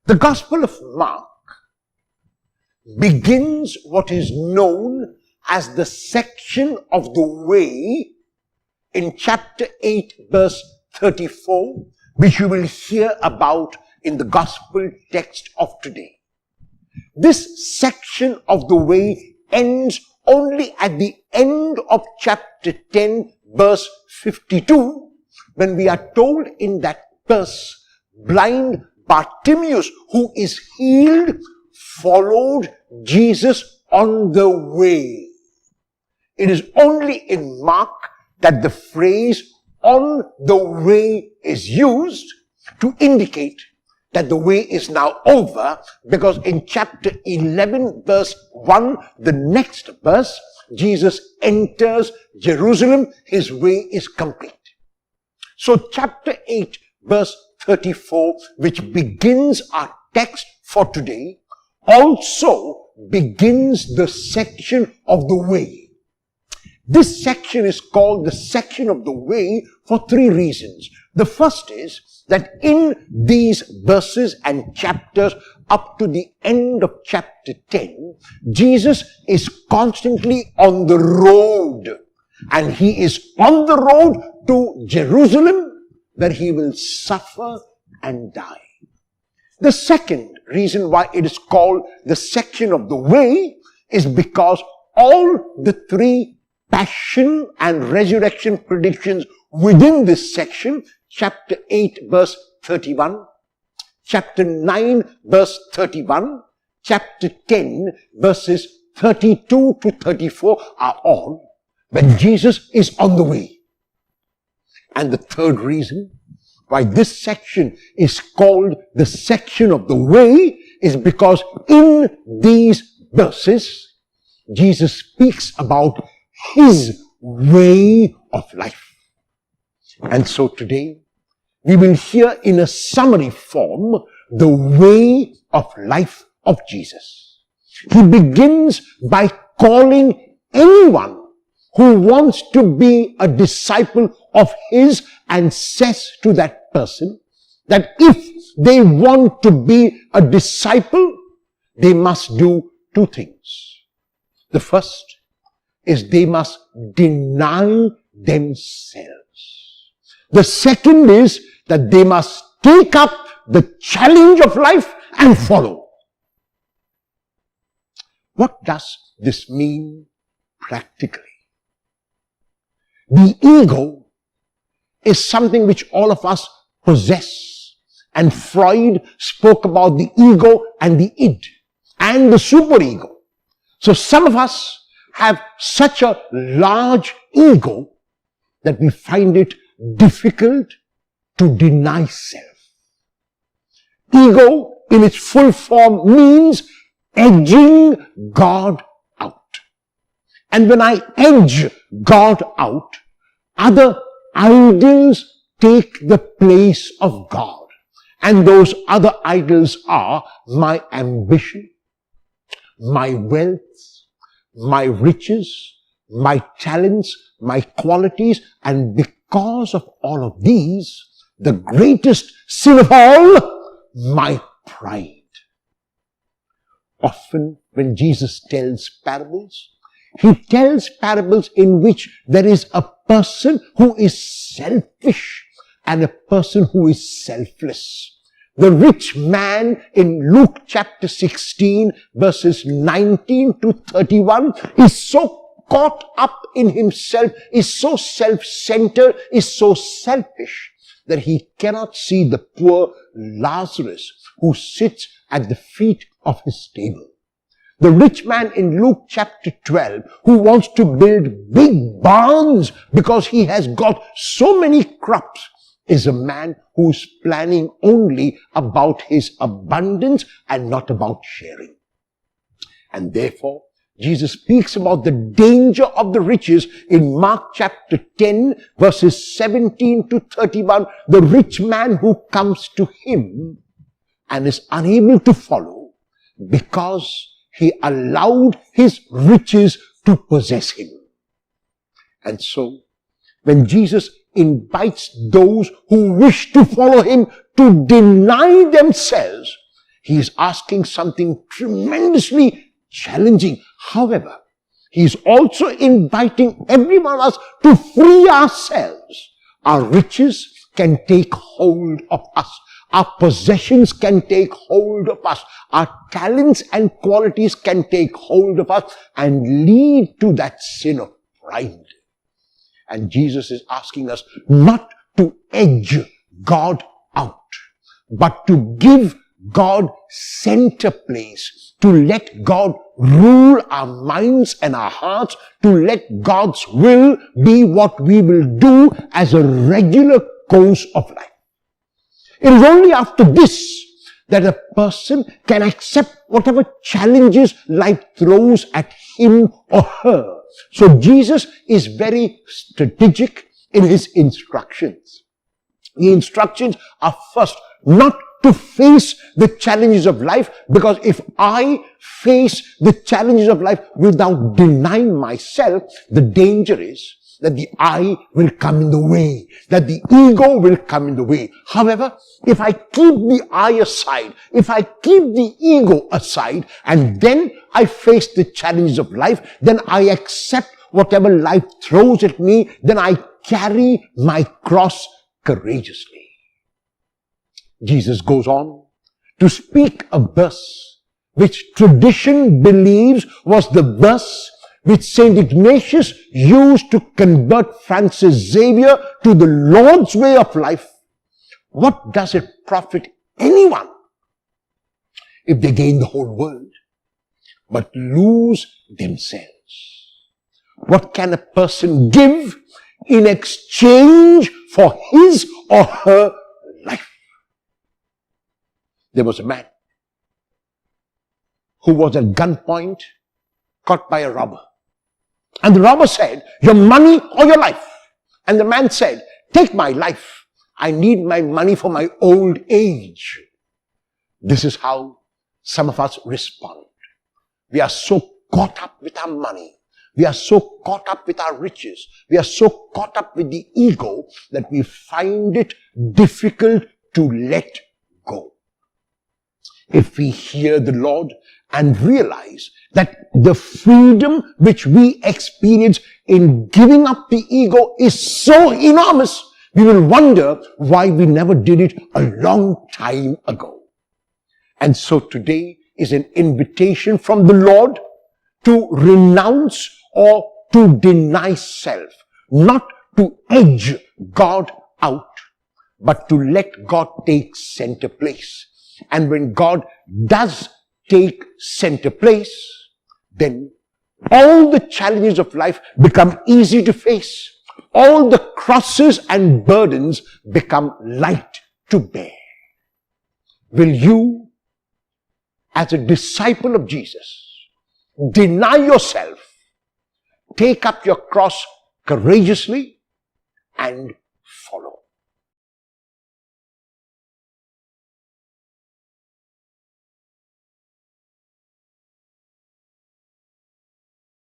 The Gospel of Mark begins what is known as the section of the way in chapter 8 verse 34, which you will hear about in the Gospel text of today. This section of the way ends only at the end of chapter 10 verse 52, when we are told in that verse, blind Bartimaeus, who is healed, followed Jesus on the way. It is only in Mark that the phrase on the way is used to indicate that the way is now over, because in chapter 11 verse 1, the next verse, Jesus enters Jerusalem, his way is complete. So chapter 8 verse 34, which begins our text for today, also begins the section of the way. This section is called the section of the way for three reasons. The first is that in these verses and chapters up to the end of chapter 10, Jesus is constantly on the road. And he is on the road to Jerusalem, where he will suffer and die. The second reason why it is called the section of the way is because all the three passion and resurrection predictions within this section, chapter 8 verse 31, chapter 9 verse 31, chapter 10 verses 32 to 34 are all when Jesus is on the way. And the third reason why this section is called the section of the way is because in these verses, Jesus speaks about his way of life. And so today, we will hear in a summary form the way of life of Jesus. He begins by calling anyone who wants to be a disciple of his and says to that person that if they want to be a disciple, they must do two things. The first is they must deny themselves. The second is that they must take up the challenge of life and follow. What does this mean practically? The ego is something which all of us possess. And Freud spoke about the ego and the id and the superego. So some of us have such a large ego that we find it difficult to deny self. Ego in its full form means edging God out. And when I edge God out, other idols take the place of God. And those other idols are my ambition, my wealth, my riches, my talents, my qualities. And because of all of these, the greatest sin of all, my pride. Often when Jesus tells parables, he tells parables in which there is a person who is selfish and a person who is selfless. The rich man in Luke chapter 16 verses 19 to 31 is so caught up in himself, is so self-centered, is so selfish that he cannot see the poor Lazarus who sits at the feet of his table. The rich man in Luke chapter 12 who wants to build big barns because he has got so many crops is a man who's planning only about his abundance and not about sharing. And therefore, Jesus speaks about the danger of the riches in Mark chapter 10 verses 17 to 31. The rich man who comes to him and is unable to follow because he allowed his riches to possess him. And so, when Jesus invites those who wish to follow him to deny themselves, He is asking something tremendously challenging. However, he is also inviting every one of us to free ourselves. Our riches can take hold of us. Our possessions can take hold of us. Our talents and qualities can take hold of us and lead to that sin of pride. And Jesus is asking us not to edge God out, but to give God center place, to let God rule our minds and our hearts, to let God's will be what we will do as a regular course of life. It is only after this that a person can accept whatever challenges life throws at him or her. So Jesus is very strategic in his instructions. The instructions are first not to face the challenges of life, because if I face the challenges of life without denying myself, the danger is that the I will come in the way, that the ego will come in the way. However, if I keep the I aside, if I keep the ego aside, and then I face the challenges of life, then I accept whatever life throws at me, then I carry my cross courageously. Jesus goes on to speak a verse which tradition believes was the verse which St. Ignatius used to convert Francis Xavier to the Lord's way of life. What does it profit anyone if they gain the whole world but lose themselves? What can a person give in exchange for his or her life? There was a man who was at gunpoint, caught by a robber. And the robber said, your money or your life? And the man said, take my life. I need my money for my old age. This is how some of us respond. We are so caught up with our money. We are so caught up with our riches. We are so caught up with the ego that we find it difficult to let go. If we hear the Lord and realize that the freedom which we experience in giving up the ego is so enormous, we will wonder why we never did it a long time ago. And so today is an invitation from the Lord to renounce or to deny self, not to edge God out, but to let God take center place. And when God does take center place, then all the challenges of life become easy to face. All the crosses and burdens become light to bear. Will you, as a disciple of Jesus, deny yourself, take up your cross courageously, and